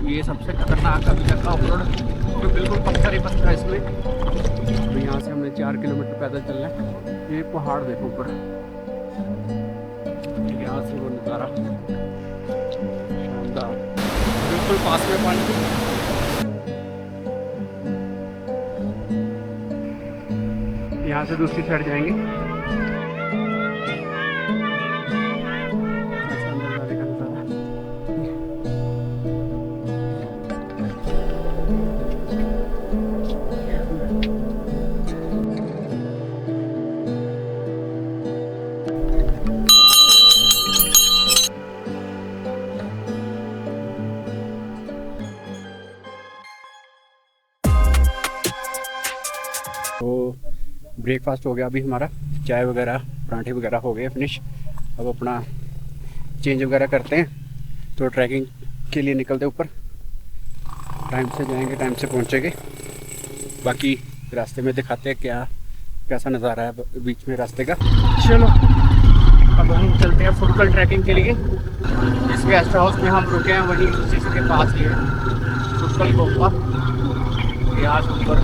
ये सबसे खतरनाक अभी तक का ऑफ रोड, जो बिल्कुल पत्थर ही पत्थर है इसमें। तो यहाँ से हमने 4 किलोमीटर पैदल चलना है। ये पहाड़ देखो ऊपर, यहाँ से वो नज़ारा शानदार, बिल्कुल पास में पानी। यहाँ से दूसरी साइड जाएंगे। ऐसा अंदर जाने का नज़ारा। तो ब्रेकफास्ट हो गया अभी हमारा, चाय वगैरह पराठे वगैरह हो गए फिनिश। अब अपना चेंज वगैरह करते हैं तो ट्रैकिंग के लिए निकलते ऊपर। टाइम से जाएंगे, टाइम से पहुंचेंगे। बाकी रास्ते में दिखाते हैं क्या कैसा नज़ारा है बीच में रास्ते का। चलो अब हम चलते हैं फुटकल ट्रैकिंग के लिए। जिस गेस्ट हाउस में हम रुके हैं वहीं उसी के पास ही है फुटकल गुफा। यहाँ से ऊपर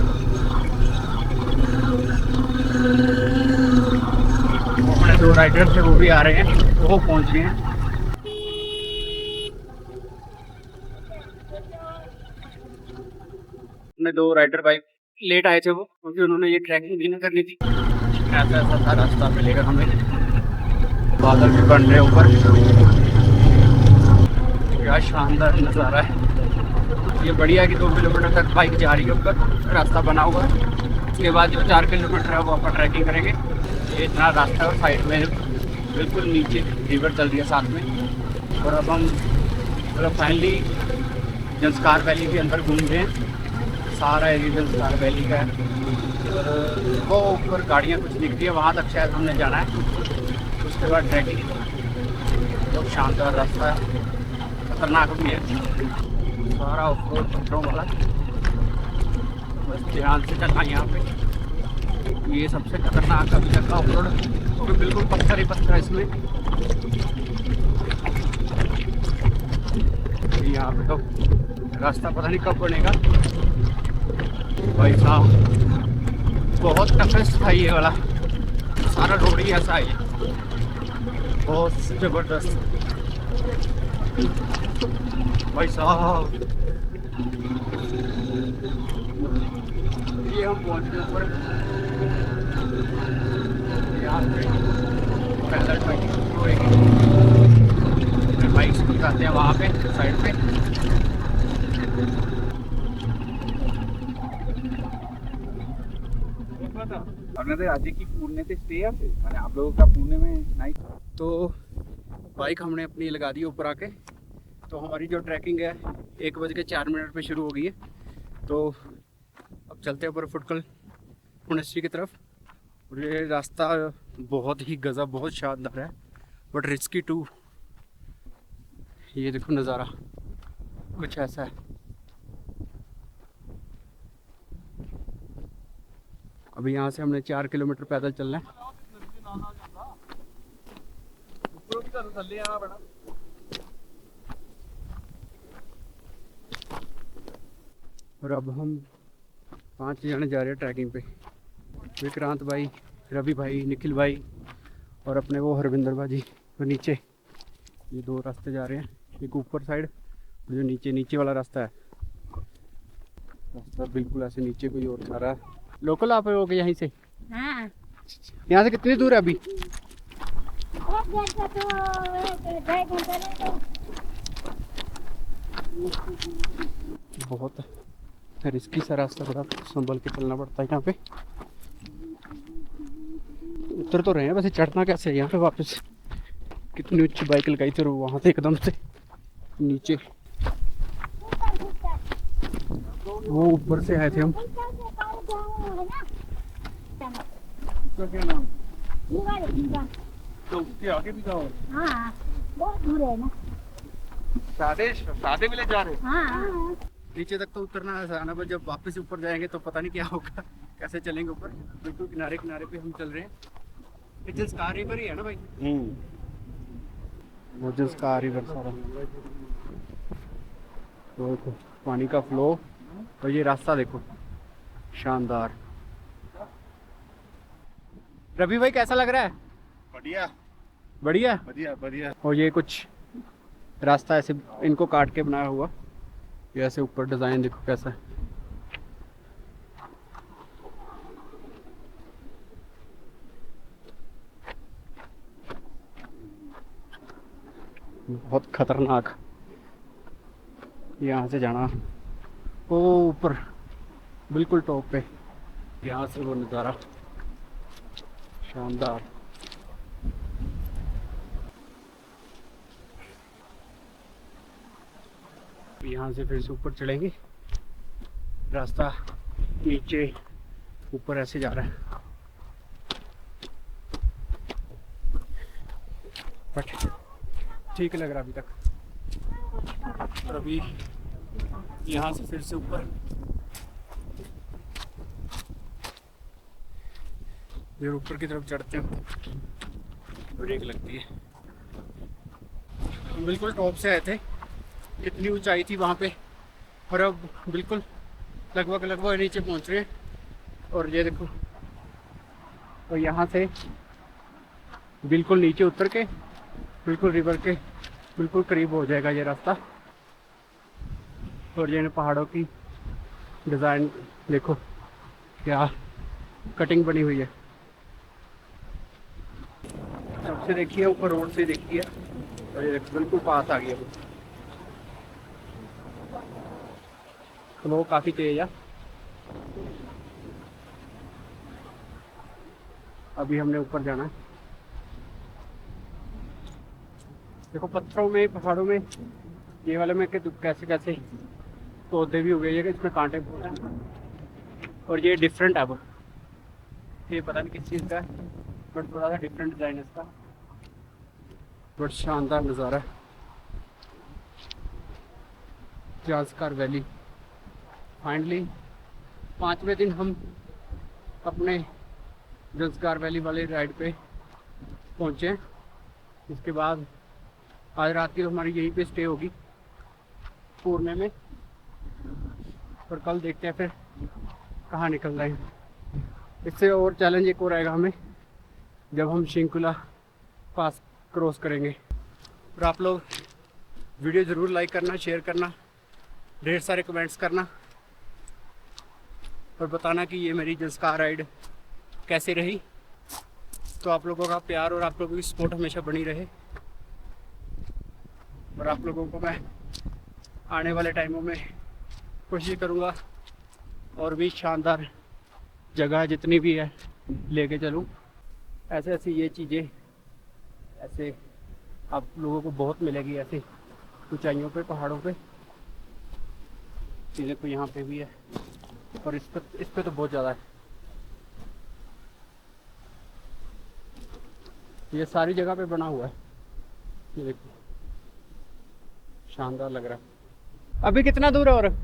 अपने 2 राइडर थे वो भी आ रहे हैं, वो पहुंच गए हैं। अपने 2 राइडर बाइक लेट आए थे वो, क्योंकि उन्होंने ये ट्रैकिंग भी ना करनी थी। ऐसा ऐसा था रास्ता मिलेगा हमें। बादल भी बन रहे ऊपर, क्या शानदार नज़ारा है। ये बढ़िया कि 2 किलोमीटर तक बाइक जा रही है ऊपर, रास्ता बना हुआ है। उसके बाद जो 4 किलोमीटर है वो अपन ट्रैकिंग करेंगे। ये इतना रास्ता है, साइड में बिल्कुल नीचे रिवर चल रही है साथ में। और अब हम मतलब फाइनली जंस्कार वैली के अंदर घूम रहे हैं। सारा एरिया जंस्कार वैली का है। और वो ऊपर गाड़ियाँ कुछ दिखती है, वहाँ तक शायद हमने जाना है। उसके बाद ट्रैकिंग, बहुत शानदार रास्ता है, खतरनाक भी है सारा ऑफ रोड पत्थरों वाला। बस ध्यान से चलना यहाँ पे। ये सबसे खतरनाक अभी तक का ऑफ रोड, तो बिल्कुल पत्थर ही पत्थर है इसमें। यहाँ पे तो रास्ता पता नहीं कब बनेगा भाई साहब। बहुत टफेस्ट था ये वाला, सारा रोड ही ऐसा है, बहुत जबरदस्त भाई साहब। ये हम पहुंच गए ऊपर। यहाँ पे पैदल ट्रैकिंग होएगी, बाइक से जाते हैं वहाँ पे साइड पे। आज की पुणे से स्टे है आप लोगों का, पुणे में नाइट। तो बाइक हमने अपनी लगा दी ऊपर आके। तो हमारी जो ट्रैकिंग है 1:04 पे शुरू हो गई है। तो अब चलते हैं ऊपर फुटकल पुणेश्वरी की तरफ। और ये रास्ता बहुत ही गजब, बहुत शानदार है, बट रिस्की टू। ये देखो नज़ारा कुछ ऐसा है। अभी यहाँ से हमने 4 किलोमीटर पैदल चलना है। और अब हम 5 जने जा रहे हैं ट्रैकिंग पे। विक्रांत भाई, रवि भाई, निखिल भाई और अपने वो हरविंदर भाजी। तो नीचे ये 2 रास्ते जा रहे हैं, एक ऊपर साइड और जो नीचे वाला रास्ता है। रास्ता बिल्कुल ऐसे नीचे कोई और जा रहा है। लोकल आप हो गए यहीं से? हाँ। यहाँ से कितनी दूर है अभी? बहुत रिस्की सा रास्ता, बड़ा संभल के चलना पड़ता है यहाँ पे। उतर तो रहे हैं, वैसे चढ़ना कैसे है यहाँ पे वापस? कितनी ऊंची बाइक लगाई थी वहाँ से एकदम से नीचे। वो ऊपर से आए थे हम। क्या नाम? तो उसके आगे भी जाओ। हाँ, बहुत दूर है ना। सादे मिले जा रहे। हाँ। नीचे तक तो उतरना आसान है, पर जब वापस ऊपर जाएंगे तो पता नहीं क्या होगा, कैसे चलेंगे ऊपर। बिल्कुल किनारे पे हम चल रहे हैं। ये जंस्कार रिवर ही है ना भाई? वो जंस्कार रिवर सारा। तो देखो पानी का फ्लो, और ये रास्ता देखो शानदार। रवि भाई कैसा लग रहा है? बढ़िया बढ़िया। बढ़िया बढ़िया। और ये कुछ रास्ता ऐसे इनको काट के बनाया हुआ, ये ऐसे ऊपर डिजाइन देखो कैसा है। बहुत खतरनाक। यहाँ से जाना वो ऊपर बिल्कुल टॉप पे, यहाँ से वो नज़ारा शानदार। यहाँ से फिर से ऊपर चढ़ेंगे, रास्ता नीचे ऊपर ऐसे जा रहा है, बट ठीक लग रहा अभी तक। और अभी यहाँ से फिर से ऊपर फिर ऊपर की तरफ चढ़ते हैं, ब्रेक लगती है। हम बिल्कुल टॉप से आए थे, कितनी ऊंचाई थी वहाँ पे, और अब बिल्कुल लगभग नीचे पहुँच रहे हैं। और ये देखो, और यहाँ से बिल्कुल नीचे उतर के बिल्कुल रिवर के बिल्कुल करीब हो जाएगा ये रास्ता। और ये पहाड़ों की डिज़ाइन देखो क्या कटिंग बनी हुई है, सबसे देखिए ऊपर रोड से देखिए, और ये देखो बिल्कुल पास आ गया। फ्लो काफ़ी तेज है। अभी हमने ऊपर जाना है। देखो पत्थरों में पहाड़ों में ये वाले में कैसे कैसे पौधे भी हो गए, इसमें कांटे बहुत हैं। और ये डिफरेंट है, अब ये पता नहीं किस चीज़ का है, बट थोड़ा सा डिफरेंट डिज़ाइन है इसका। बट शानदार नज़ारा है। ज़ांस्कर वैली। फाइनली 5वें दिन हम अपने ज़ांस्कर वैली वाले राइड पे पहुँचे। इसके बाद आज रात की तो हमारी यहीं पे स्टे होगी पूर्णे में, और कल देखते हैं फिर कहाँ निकल रहे हैं। इससे और चैलेंज एक और आएगा हमें जब हम शिंकुला पास क्रॉस करेंगे। और आप लोग वीडियो ज़रूर लाइक करना, शेयर करना, ढेर सारे कमेंट्स करना, और बताना कि ये मेरी ज़ांस्कर राइड कैसे रही। तो आप लोगों का प्यार और आप लोगों की सपोर्ट हमेशा बनी रहे, और आप लोगों को मैं आने वाले टाइमों में कोशिश करूँगा और भी शानदार जगह जितनी भी है लेके चलूँ। ऐसे ऐसी ये चीज़ें ऐसे आप लोगों को बहुत मिलेगी, ऐसे ऊंचाइयों पे पहाड़ों पे चीज़ें को यहाँ पे भी है, और इस पे तो बहुत ज़्यादा है। ये सारी जगह पे बना हुआ है, ये देखो शानदार लग रहा है। अभी कितना दूर है? और अभी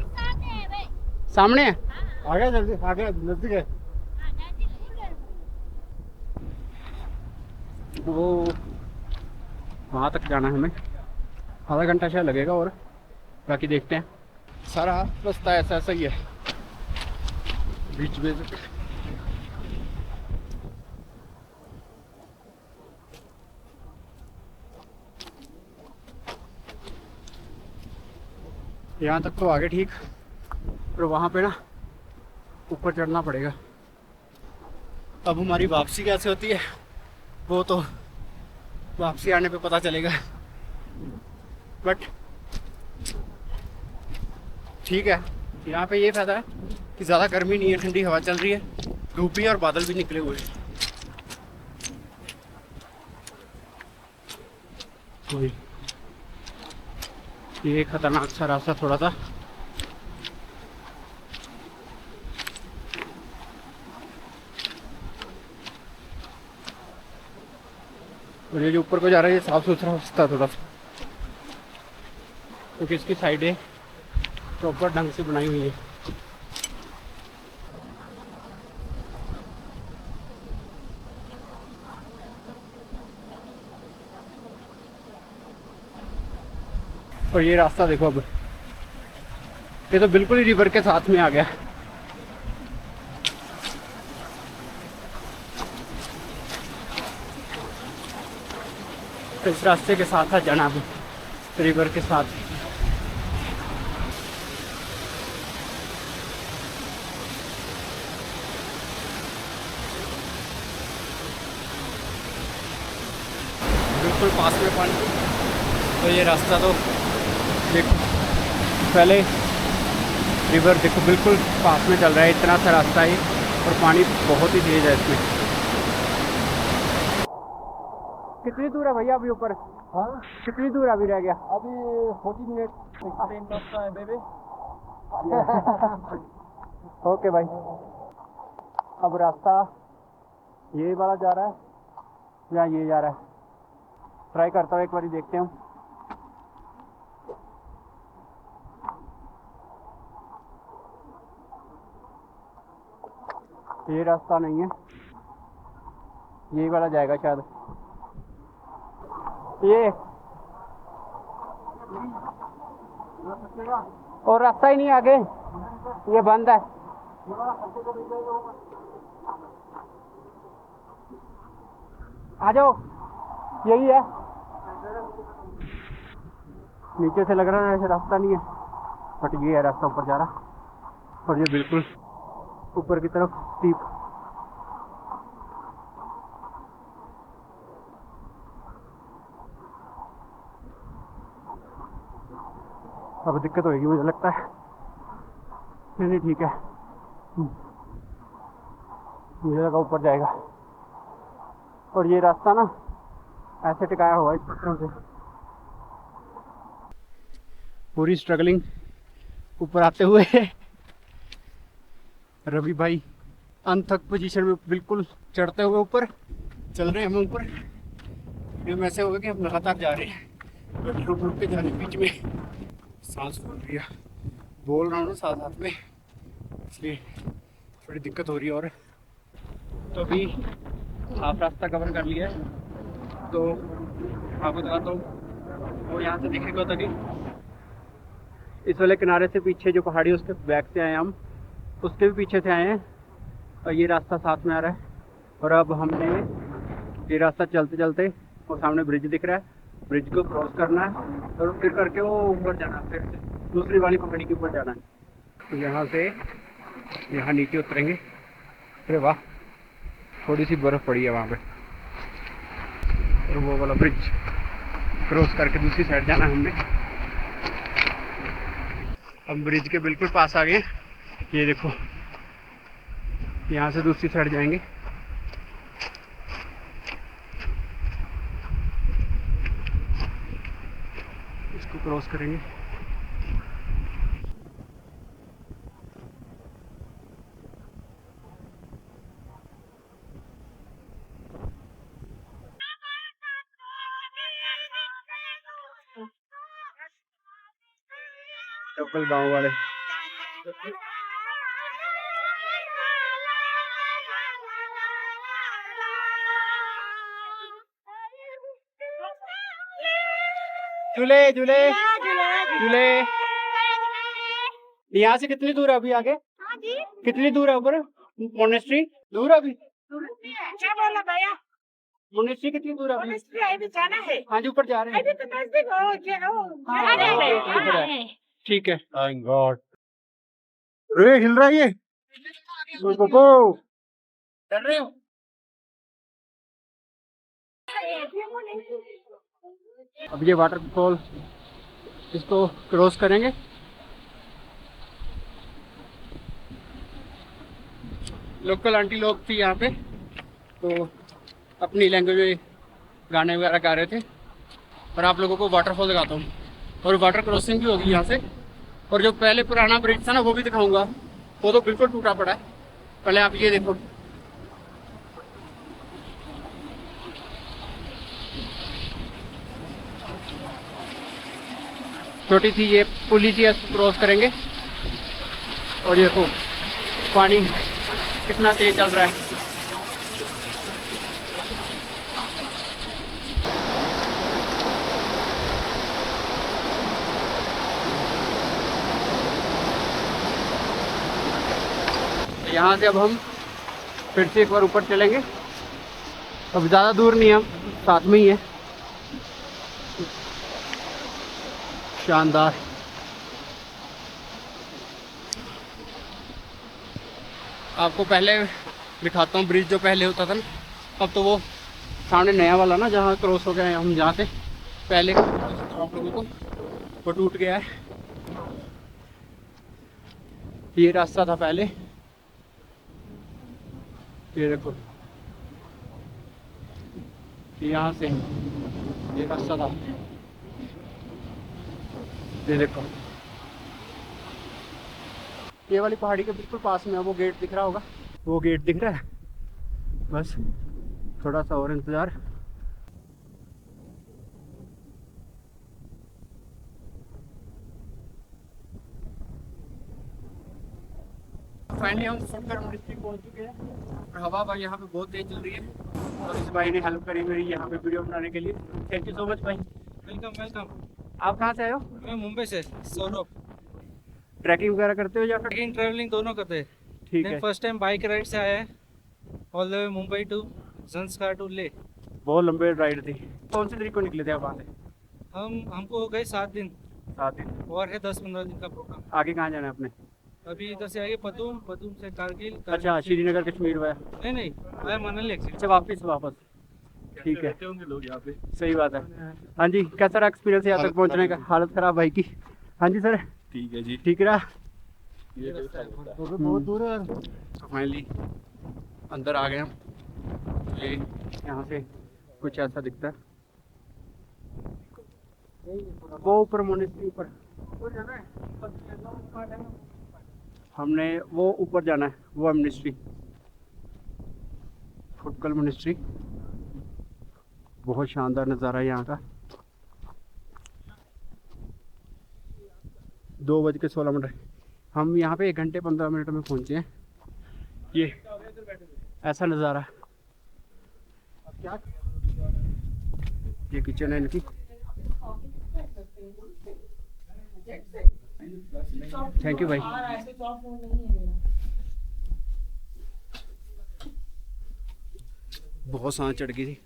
सामने है भाई। सामने है? हाँ। आ गया जल्दी, आ गया नजदीक है। हाँ, नजदीक है। वो वहाँ तक जाना है हमें, आधा घंटा शायद लगेगा, और बाकी देखते हैं। सारा रास्ता ऐसा ऐसा ही है बीच में। यहाँ तक तो आगे ठीक, पर वहाँ पे ना ऊपर चढ़ना पड़ेगा। अब हमारी वापसी कैसे होती है वो तो वापसी आने पे पता चलेगा, बट ठीक है। यहाँ पे ये फायदा है कि ज़्यादा गर्मी नहीं है, ठंडी हवा चल रही है, धूप भी है और बादल भी निकले हुए हैं। कोई ये खतरनाक सा रास्ता थोड़ा सा, और ये जो ऊपर को जा रहा है ये साफ सुथरा रास्ता है थोड़ा सा, क्योंकि इसकी साइडें प्रॉपर ढंग से बनाई हुई है। और ये रास्ता देखो, अब ये तो बिल्कुल ही रिवर के साथ में आ गया। तो इस रास्ते के साथ आ जाना अब, रिवर के साथ। बिल्कुल पास में पानी। तो ये रास्ता तो देखो, पहले रिवर देखो बिल्कुल पास में चल रहा है, इतना सा रास्ता है और पानी बहुत ही तेज है इसमें। कितनी दूर है भैया अभी ऊपर? हाँ, कितनी दूर अभी रह गया? अभी 40 मिनट है बेबी। ओके भाई, अब रास्ता ये वाला जा रहा है या ये जा रहा है? ट्राई करता हूँ, एक बार देखते हूँ। ये रास्ता नहीं है, यही वाला जाएगा शायद। ये और रास्ता ही नहीं आगे, ये बंद है। आ जाओ, यही है। नीचे से लग रहा है ऐसे रास्ता नहीं है, बट ये है रास्ता ऊपर जा रहा, और ये बिल्कुल ऊपर की तरफ स्टीप। अब दिक्कत होगी मुझे लगता है। नहीं ठीक है, मुझे लगा ऊपर जाएगा। और ये रास्ता ना ऐसे टिकाया हुआ है इस पत्थरों से। पूरी स्ट्रगलिंग ऊपर आते हुए रवि भाई अनथक पोजीशन में बिल्कुल चढ़ते हुए ऊपर चल रहे हैं हम ऊपर। ये ऐसे हो गया कि हम लगातार जा रहे हैं, रुक रुक के जा रहे हैं, बीच में सांस फूल रही है, बोल रहा हूँ ना साथ साथ में, इसलिए थोड़ी दिक्कत हो रही है। और तो अभी हाफ रास्ता कवर कर लिया है, तो आपको बताता हूँ वो यहाँ से दिखेगा तभी इस वाले किनारे से पीछे जो पहाड़ी उसके बैक से आए हम, उसके भी पीछे से आए हैं, और ये रास्ता साथ में आ रहा है। और अब हमने ये रास्ता चलते चलते वो सामने ब्रिज दिख रहा है, ब्रिज को क्रॉस करना है और फिर करके वो ऊपर जाना है, फिर दूसरी वाली पहाड़ी के ऊपर जाना है। तो यहाँ से यहाँ नीचे उतरेंगे। अरे वाह, थोड़ी सी बर्फ़ पड़ी है वहाँ पे, और वो वाला ब्रिज क्रॉस करके दूसरी साइड जाना है हमने। हम ब्रिज के बिल्कुल पास आ गए, ये देखो यहाँ से दूसरी साइड जाएंगे। इसको क्रॉस करेंगे। लोकल गांव वाले झूले झूले झूले। यहाँ से कितनी दूर है अभी आगे? कितनी दूर है ऊपर मोनेस्ट्री? दूर है अभी? क्या बोला भैया? मोनेस्ट्री कितनी दूर है अभी? अभी जाना है। हाँ जी, ऊपर जा रहे हैं। अभी तो नजदीक हो। ठीक है। Thank God. रे हिल रहा है ये, चल रहे हो? अब ये वाटरफॉल इसको क्रॉस करेंगे। लोकल आंटी लोग थी यहाँ पे, तो अपनी लैंग्वेज में गाने वगैरह गा रहे थे। और आप लोगों को वाटरफॉल दिखाता हूँ, और वाटर क्रॉसिंग भी होगी यहाँ से। और जो पहले पुराना ब्रिज था ना वो भी दिखाऊंगा, वो तो बिल्कुल टूटा पड़ा है। पहले आप ये देखो, छोटी सी ये पुली थी, क्रॉस करेंगे। और ये देखो पानी कितना तेज चल रहा है। यहाँ से अब हम फिर से एक बार ऊपर चलेंगे। अब ज़्यादा दूर नहीं है, हम साथ में ही है। शानदार। आपको पहले दिखाता हूँ ब्रिज जो पहले होता था ना, अब तो वो सामने नया वाला ना जहाँ क्रॉस हो गया है, हम जहाँ से पहले आप लोगों को वो टूट गया है। ये रास्ता था पहले, ये देखो यहाँ से ये रास्ता था, ये देखो ये वाली पहाड़ी के बिल्कुल पास में है वो गेट दिख रहा होगा, वो गेट दिख रहा है। बस थोड़ा सा और इंतजार। फाइनली हम फुटकर डिस्ट्रिक्ट पहुंच चुके हैं और हवा भाई यहाँ पे बहुत तेज चल रही है और इस भाई ने हेल्प करी मेरी यहाँ पे वीडियो बनाने के लिए। थैंक यू सो मच भाई। Welcome welcome. आप कहाँ से आए हो? मैं मुंबई से, सौरभ। ट्रैकिंग वगैरह करते हो या फिर? ट्रैकिंग ट्रैवलिंग दोनों करते हैं। ठीक है। फर्स्ट टाइम बाइक राइड से आया है, all the way Mumbai to Zanskar to Leh. बहुत लंबे राइड थी। कौन सी तारीख को निकले थे आप वहाँ से? हमको हो गए 7 दिन 7 दिन। और है 10-15 दिन का प्रोग्राम। आगे कहाँ जाना है आपने? अभी इधर से आगे पतूम, पतूम से कारगिल। अच्छा, श्रीनगर कश्मीर में? नहीं आया मनाली एक्चुअली। अच्छा, वापस। ठीक है, होंगे लोग यहाँ पे। सही बात है। हाँ जी, कैसा रहा एक्सपीरियंस यहाँ तक पहुँचने का? हालत खराब भाई की। हाँ जी सर। ठीक है जी। ठीक रहा? बहुत दूर है। तो फाइनली अंदर आ गए हम। ये यहाँ से कुछ ऐसा दिखता है, वो ऊपर मोनेस्ट्री ऊपर हमने वो ऊपर जाना है, वो मोनेस्ट्री, फुटकल मोनेस्ट्री। बहुत शानदार नज़ारा है यहाँ का। 2:16 हम यहाँ पे 1 घंटे 15 मिनट में पहुँचे हैं। ये ऐसा नज़ारा। ये किचन है इनकी। थैंक यू भाई। बहुत सांस चढ़ गई थी,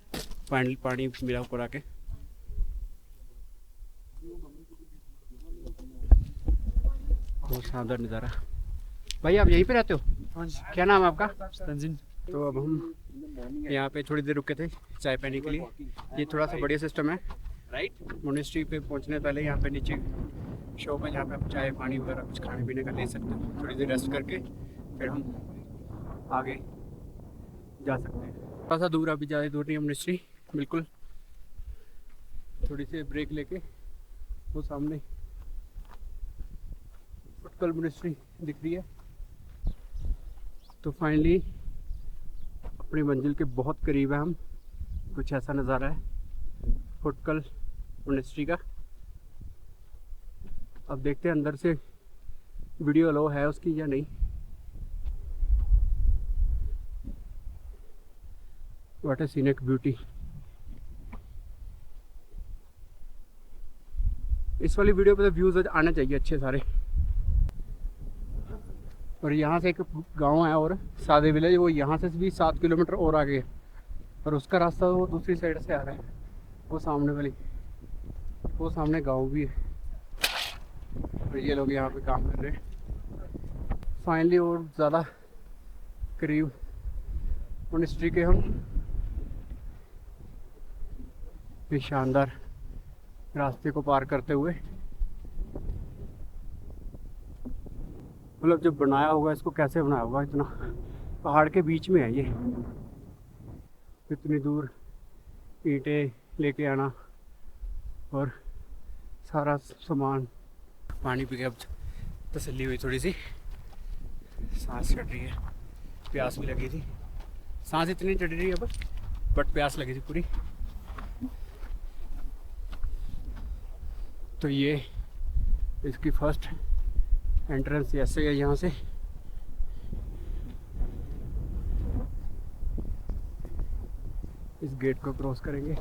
पानी मिला ऊपर आके। बहुत शानदार नज़ारा। भाई आप यहीं पे रहते हो? क्या नाम है आपका? तंजीम। तो अब हम यहाँ पे थोड़ी देर रुके थे चाय पीने के लिए। ये थोड़ा सा बढ़िया सिस्टम है राइट। मोनेस्ट्री पे पहुँचने पहले यहाँ पे नीचे शॉप है जहाँ पे आप चाय पानी वगैरह कुछ खाने पीने का ले सकते हैं। थोड़ी देर रेस्ट करके फिर हम आगे जा सकते हैं। थोड़ा सा दूर, अभी ज़्यादा दूर नहीं है मोनेस्ट्री, बिल्कुल थोड़ी सी ब्रेक लेके वो सामने फुटकल मोनेस्ट्री दिख रही है। तो फाइनली अपनी मंजिल के बहुत करीब है हम। कुछ ऐसा नज़ारा है फुटकल मोनेस्ट्री का। अब देखते हैं अंदर से वीडियो अलाउ है उसकी या नहीं। What a scenic beauty. इस वाली वीडियो पे तो व्यूज आने चाहिए अच्छे सारे। और यहाँ से एक गांव है और सादे विलेज, वो यहाँ से भी 7 किलोमीटर और आगे है और उसका रास्ता वो दूसरी साइड से आ रहा है। वो सामने वाली, वो सामने गांव भी है और ये लोग यहाँ पे काम कर रहे हैं। फाइनली और ज़्यादा करीब मोनेस्ट्री के हम इस शानदार रास्ते को पार करते हुए, मतलब जब बनाया होगा इसको कैसे बनाया होगा, इतना पहाड़ के बीच में है ये। इतनी दूर ईंटें लेके आना और सारा सामान। पानी पी के अब तसल्ली हुई, थोड़ी सी सांस चढ़ रही है, प्यास भी लगी थी। सांस इतनी चढ़ रही है अब, बट प्यास लगी थी पूरी। तो ये इसकी फर्स्ट एंट्रेंस ऐसे है। यहाँ से इस गेट को क्रॉस करेंगे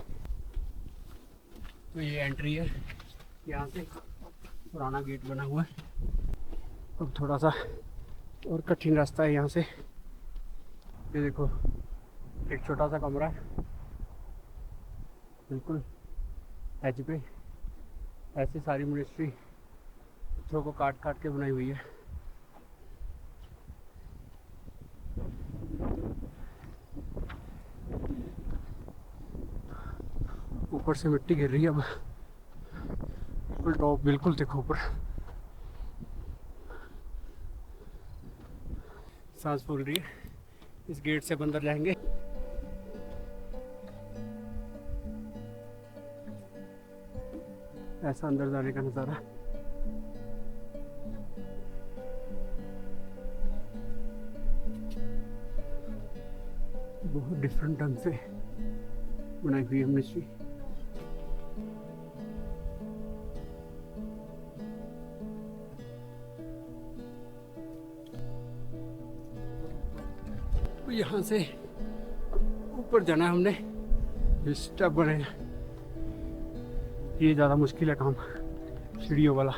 तो ये एंट्री है। यहाँ से पुराना गेट बना हुआ है। अब थोड़ा सा और कठिन रास्ता है यहाँ से। ये देखो एक छोटा सा कमरा है बिल्कुल एज पे। ऐसी सारी मिनिस्ट्री पत्थरों को काट काट के बनाई हुई है। ऊपर से मिट्टी गिर रही है अब बिल्कुल टॉप, बिल्कुल देखो ऊपर। सांस फूल रही है। इस गेट से अंदर जाएंगे। ऐसा अंदर जाने का नज़ारा। बहुत डिफरेंट ढंग से बनाई हुई है मिनिस्ट्री। यहाँ से ऊपर जाना है हमने। स्टेप बने हैं, ये ज़्यादा मुश्किल है काम सीढ़ियों वाला।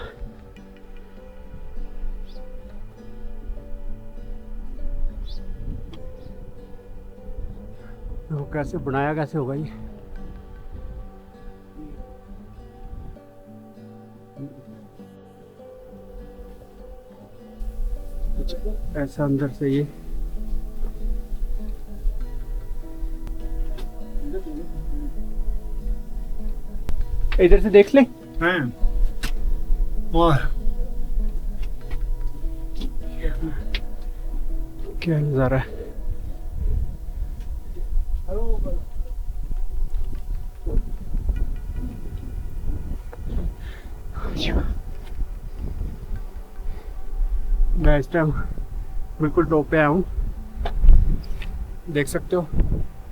तो कैसे बनाया, कैसे होगा ये? ऐसा अंदर से ये इधर से देख ले। हैं और क्या नज़ारा है। मैं इस टाइम बिल्कुल टॉप पे आया हूँ। देख सकते हो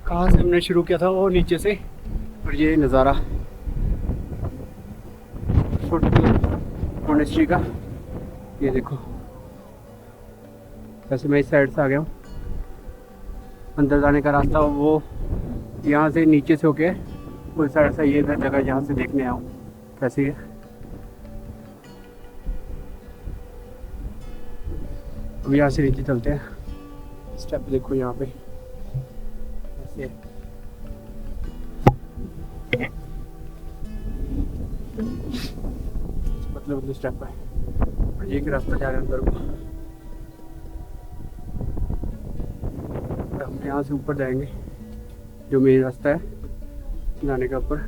कहाँ से हमने शुरू किया था, वो नीचे से। और ये नज़ारा मोनेस्ट्री का, ये देखो। वैसे मैं इस साइड से आ गया हूँ। अंदर जाने का रास्ता वो यहाँ से नीचे से होके उस साइड से, ये जगह यहाँ से देखने आया हूँ कैसी है। अब यहाँ से नीचे चलते हैं। स्टेप देखो यहाँ पे ऐसे। मतलब स्टेप है और एक रास्ता जा रहा है अंदर को। हम यहाँ से ऊपर जाएंगे, जो मेन रास्ता है जाने का ऊपर।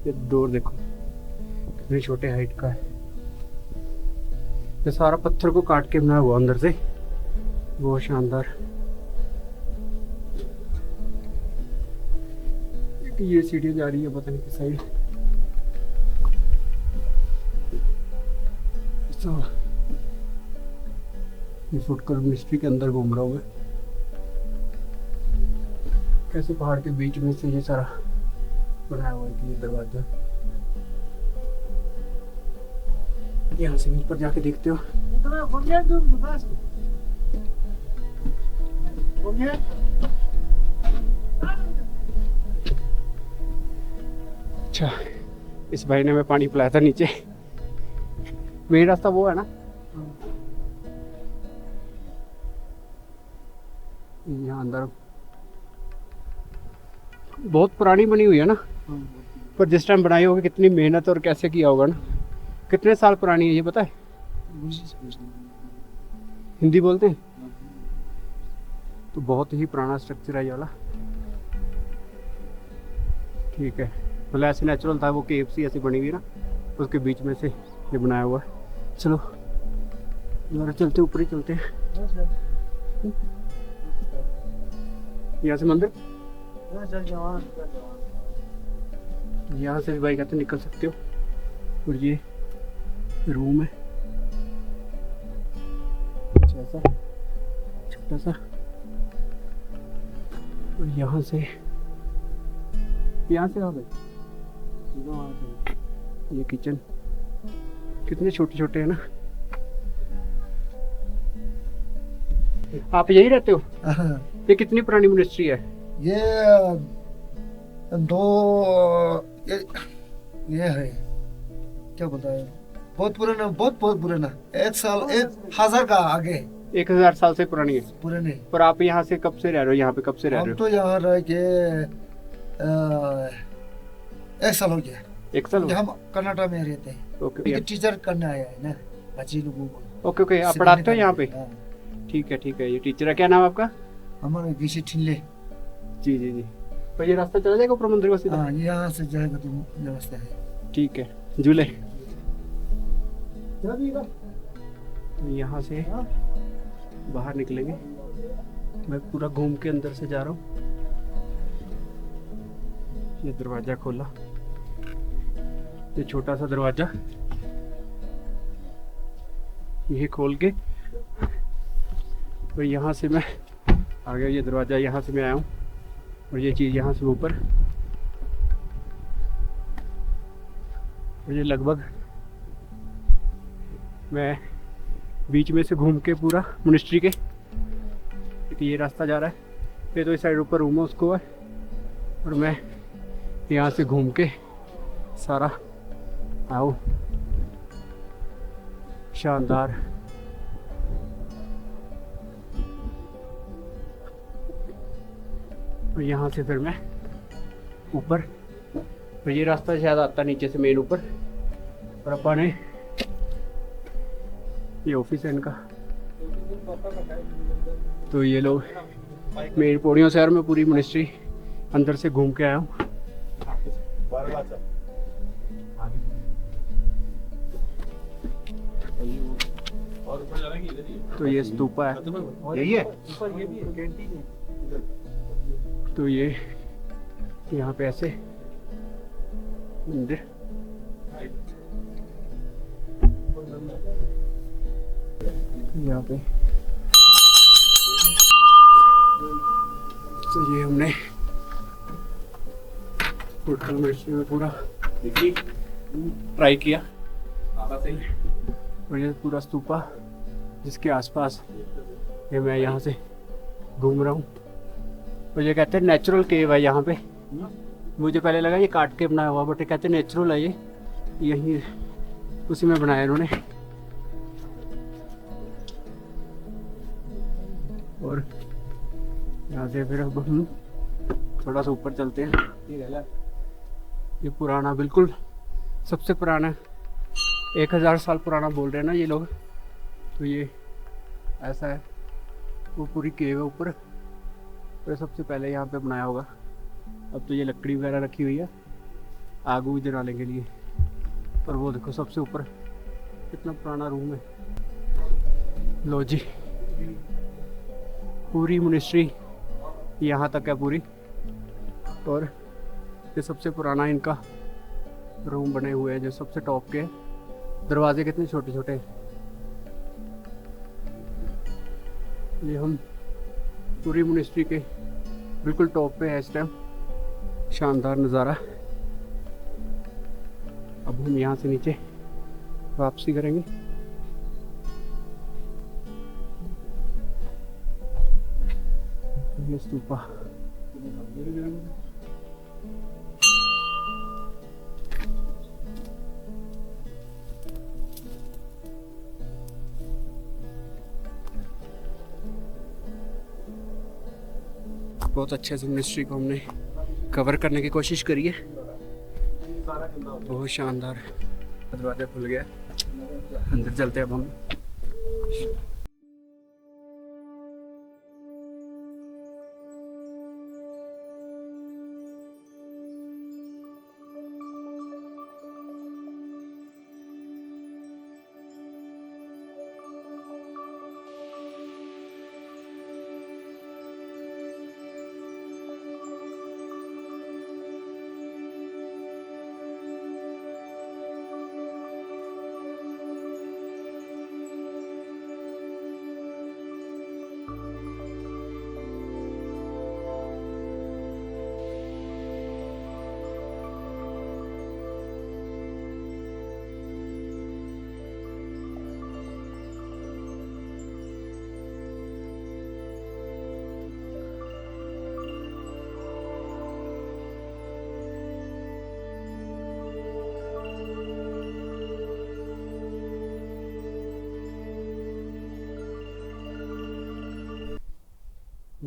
ये डोर देखो कितने छोटे हाइट का है। ये सारा पत्थर को काट के बनाया हुआ अंदर से, बहुत शानदार। ये सीढ़ी जा रही है पता नहीं किस साइड। ये फुटकर मिनिस्ट्री के अंदर घूम रहा हूँ मैं। कैसे पहाड़ के बीच में से ये सारा बनाया हुआ है। ये दरवाजा यहाँ से ऊपर जाके देखते हो। अच्छा, इस भाई ने मैं पानी पिलाया था नीचे। मेन रास्ता वो है ना, यहाँ अंदर बहुत पुरानी बनी हुई है ना। पर जिस टाइम बनाई होगी कितनी मेहनत और कैसे किया होगा ना। कितने साल पुरानी है ये पता है? हिंदी बोलते हैं तो बहुत ही पुराना स्ट्रक्चर है ये वाला। ठीक है, मतलब ऐसे नेचुरल था वो, केव सी ऐसी बनी हुई ना, उसके बीच में से ये बनाया हुआ है। चलो जरा चलते, ऊपर ही चलते हैं। यहाँ से मंदिर, यहाँ से भी भाई कहते निकल सकते हो। और ये रूम है ऐसा छोटा सा। और यहाँ से आ गए। ये किचन कितने छोटे छोटे हैं ना। आप यही रहते हो? ये कितनी पुरानी मिनिस्ट्री है? ये दो ये है क्या बताए बहुत पुराना, बहुत बहुत पुराना, 1 साल 1,000 का आगे 1000 साल से पुरानी है। पुराने। पर आप यहाँ से कब से रह रहे हो, यहाँ पे कब से रह रहे हम हो? तो यहाँ रह के 1 साल हो गया। 1 साल? हम कनाडा में रहते हैं। ओके टीचर करने आया है ना बच्चे लोगों को। ओके ओके, आप पढ़ाते हो यहाँ पे? हाँ। ठीक है, ये टीचर है। क्या नाम है आपका? हमारे गिशी ठिनले। जी जी जी। पर ये रास्ता चला जाएगा ऊपर मंदिर को सीधा? हाँ, यहाँ से जाएगा तो व्यवस्था है। ठीक है, झूले। यहाँ से बाहर निकलेंगे, मैं पूरा घूम के अंदर से जा रहा हूँ। ये दरवाजा खोला, ये छोटा सा दरवाजा, ये खोल के और यहाँ से मैं आ गया। ये दरवाजा यहाँ से मैं आया हूँ और ये चीज़ यहाँ से ऊपर, और ये लगभग मैं बीच में से घूम के पूरा मिनिस्ट्री के, क्योंकि ये रास्ता जा रहा है फिर तो इस साइड ऊपर रूम है उसको है, और मैं यहाँ से घूम के सारा आओ। शानदार। और यहाँ से फिर मैं ऊपर, तो ये रास्ता शायद आता नीचे से मेन ऊपर, और अपन ने ये ऑफिस है इनका। तो ये लोग मेन पौड़ियों से, यार मैं पूरी मिनिस्ट्री अंदर से घूम के आया हूँ। तो ये स्तूपा है, यही है। तो ये यहाँ पे ऐसे मंदिर, यहाँ पे तो ये हमने होटल मिनिस्ट्री में पूरा ट्राई किया। और ये पूरा स्तूपा जिसके आसपास ये मैं यहाँ से घूम रहा हूँ, और ये कहते हैं नेचुरल केव है यहाँ पे। मुझे पहले लगा ये काट के बनाया हुआ, बट ये कहते हैं नेचुरल है, ये यहीं उसी में बनाया इन्होंने। और यहाँ से फिर अब हम थोड़ा सा ऊपर चलते हैं। ये पुराना, बिल्कुल सबसे पुराना 1000 साल पुराना बोल रहे हैं ना ये लोग। तो ये ऐसा है, वो पूरी केव है ऊपर, तो सबसे पहले यहाँ पे बनाया होगा। अब तो ये लकड़ी वगैरह रखी हुई है आग भी जलाने के लिए। और वो देखो सबसे ऊपर कितना पुराना रूम है। लो जी, पूरी मिनिस्ट्री यहाँ तक है पूरी, और ये सबसे पुराना इनका रूम बने हुए हैं जो सबसे टॉप के। दरवाजे कितने छोटे छोटे हैं। ये हम पूरी मिनिस्ट्री के बिल्कुल टॉप पे है इस टाइम। शानदार नज़ारा। अब हम यहाँ से नीचे वापसी करेंगे। ये स्तूपा, बहुत अच्छे से मिनिस्ट्री को हमने कवर करने की कोशिश करी है। बहुत शानदार। दरवाजा खुल गया, अंदर चलते हैं अब हम।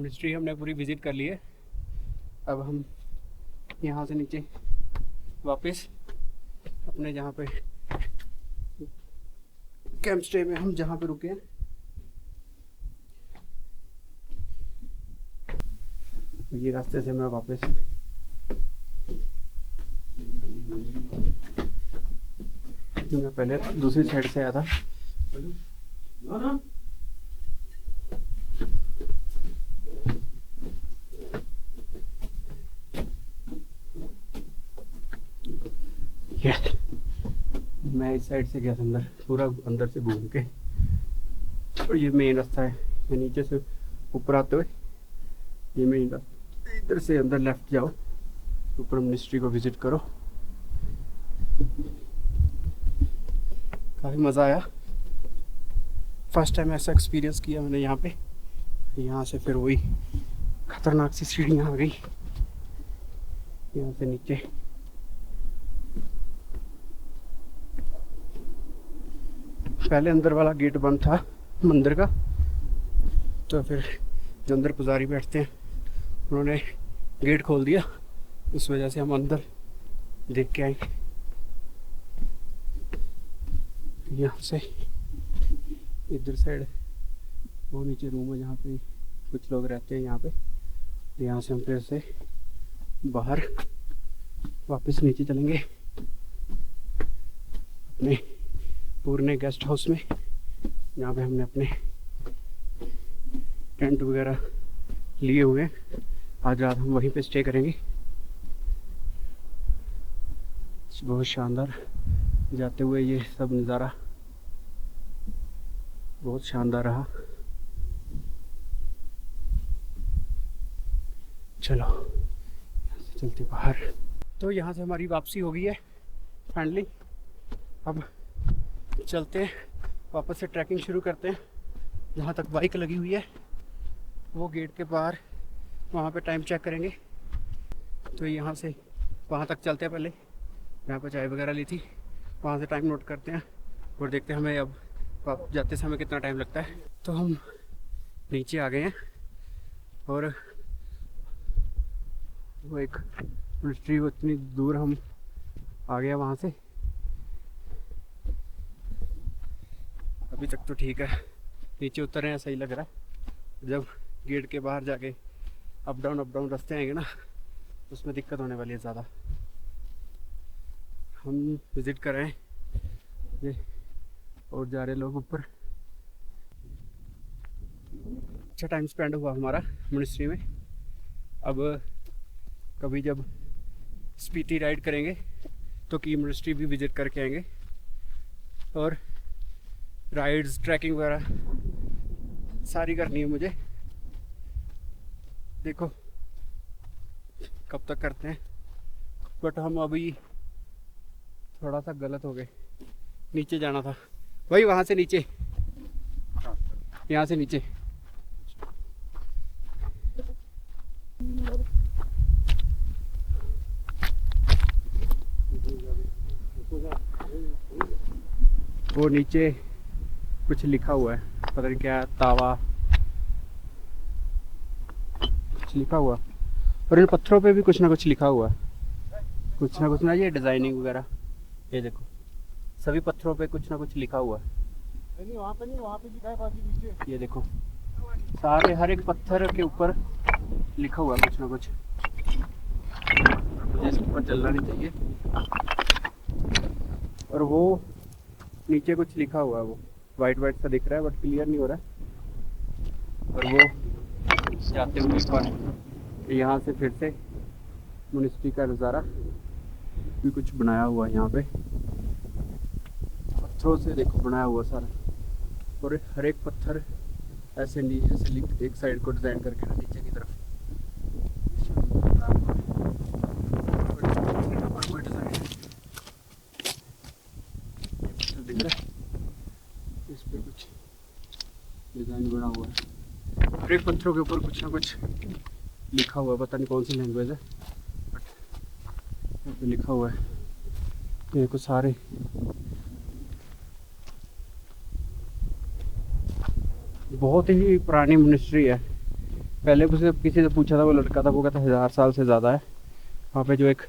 मिनिस्ट्री हमने पूरी विजिट कर ली है। अब हम यहाँ से नीचे वापस अपने जहाँ पे कैंप स्टे में हम जहाँ पे रुके हैं, ये रास्ते से मैं वापस मैं पहले दूसरी साइड से आया था। मैं इस साइड से गया था अंदर, पूरा अंदर से घूम के, और ये मेन रास्ता है। ये नीचे से ऊपर आते हुए ये मेन रास्ता, इधर से अंदर लेफ्ट जाओ, ऊपर मिनिस्ट्री को विजिट करो। काफ़ी मज़ा आया, फर्स्ट टाइम ऐसा एक्सपीरियंस किया मैंने यहाँ पे। यहाँ से फिर वही खतरनाक सी सीढ़ियाँ आ गई, यहाँ से नीचे पहले अंदर वाला गेट बंद था मंदिर का, तो फिर जो अंदर पुजारी बैठते हैं उन्होंने गेट खोल दिया, उस वजह से हम अंदर देख के आए। यहाँ से इधर साइड वो नीचे रूम है जहाँ पे कुछ लोग रहते हैं यहाँ पे। यहाँ से हम फिर से बाहर वापस नीचे चलेंगे अपने पुराने गेस्ट हाउस में, यहाँ पे हमने अपने टेंट वगैरह लिए हुए हैं। आज रात हम वहीं पे स्टे करेंगे। बहुत शानदार जाते हुए ये सब नज़ारा बहुत शानदार रहा। चलो यहाँ से चलते बाहर। तो यहाँ से हमारी वापसी हो गई है फाइनली। अब चलते हैं वापस से, ट्रैकिंग शुरू करते हैं। जहाँ तक बाइक लगी हुई है वो गेट के बाहर, वहाँ पे टाइम चेक करेंगे। तो यहाँ से वहाँ तक चलते हैं, पहले यहाँ पर चाय वगैरह ली थी, वहाँ से टाइम नोट करते हैं और देखते हैं हमें अब वापस जाते समय कितना टाइम लगता है। तो हम नीचे आ गए हैं और वो एक मिनिस्ट्री उतनी दूर हम आ गया वहाँ से। अभी तक तो ठीक है, नीचे उतर रहे हैं, सही लग रहा है। जब गेट के बाहर जाके अप डाउन रास्ते आएंगे ना, उसमें दिक्कत होने वाली है ज़्यादा। हम विज़िट कर रहे हैं ये और जा रहे लोग ऊपर। अच्छा टाइम स्पेंड हुआ हमारा मिनिस्ट्री में। अब कभी जब स्पीति राइड करेंगे तो की मिनिस्ट्री भी विज़िट करके आएंगे, और राइड्स ट्रैकिंग वगैरह सारी करनी है मुझे। देखो कब तक करते हैं, बट हम अभी थोड़ा सा गलत हो गए। नीचे जाना था भाई, वहाँ से नीचे, यहाँ से नीचे। वो नीचे कुछ लिखा हुआ है, पता नहीं क्या, तावा कुछ लिखा हुआ, और इन पत्थरों पे भी कुछ ना कुछ लिखा हुआ है, कुछ ना ये डिजाइनिंग वगैरह। ये देखो सभी पत्थरों पे कुछ ना कुछ लिखा हुआ है। नहीं वहाँ पे नहीं, वहाँ पे लिखा है बाकी नीचे। ये देखो सारे हर एक पत्थर के ऊपर लिखा हुआ है कुछ ना कुछ। मुझे इसके ऊपर चलना नहीं चाहिए। और वो नीचे कुछ लिखा हुआ है, वो वाइट सा दिख रहा है बट क्लियर नहीं हो रहा है। और वो जाते हुए पर यहाँ से फिर से मिनिस्ट्री का नज़ारा भी कुछ बनाया हुआ है यहाँ पे, पत्थरों से देखो बनाया हुआ सारा। और हर एक पत्थर ऐसे एक साइड को डिज़ाइन करके ना नीचे की तरफ कोई डिज़ाइन दिख रहा है, इस पे कुछ डिज़ाइन बना हुआ है। हर एक पत्थरों के ऊपर कुछ ना कुछ लिखा हुआ है, पता नहीं कौन सी लैंग्वेज है बट यहाँ पे लिखा हुआ है। ये कुछ सारे बहुत ही पुरानी मिनिस्ट्री है, पहले मुझसे किसी से पूछा था, वो लड़का था, वो कहता 1000 साल से ज़्यादा है। वहाँ पे जो एक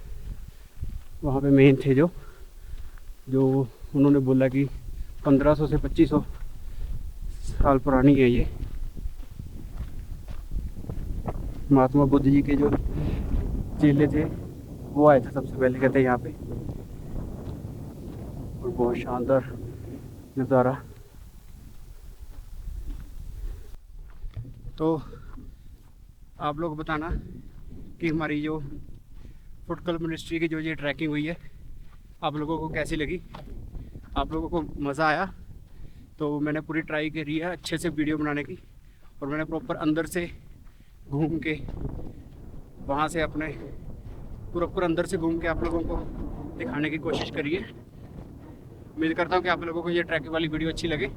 वहाँ पे मेन थे जो उन्होंने बोला कि 1500 से 2500 साल पुरानी है ये। महात्मा बुद्ध जी के जो चेले थे वो आए थे सबसे पहले, कहते हैं यहाँ पे। और बहुत शानदार नज़ारा। तो आप लोग बताना कि हमारी जो फूड कल्चर मिनिस्ट्री की जो ये ट्रैकिंग हुई है आप लोगों को कैसी लगी, आप लोगों को मज़ा आया। तो मैंने पूरी ट्राई करी है अच्छे से वीडियो बनाने की, और मैंने प्रॉपर अंदर से घूम के वहाँ से अपने पूरा अंदर से घूम के आप लोगों को दिखाने की कोशिश करी है। उम्मीद करता हूँ कि आप लोगों को ये ट्रैकिंग वाली वीडियो अच्छी लगे।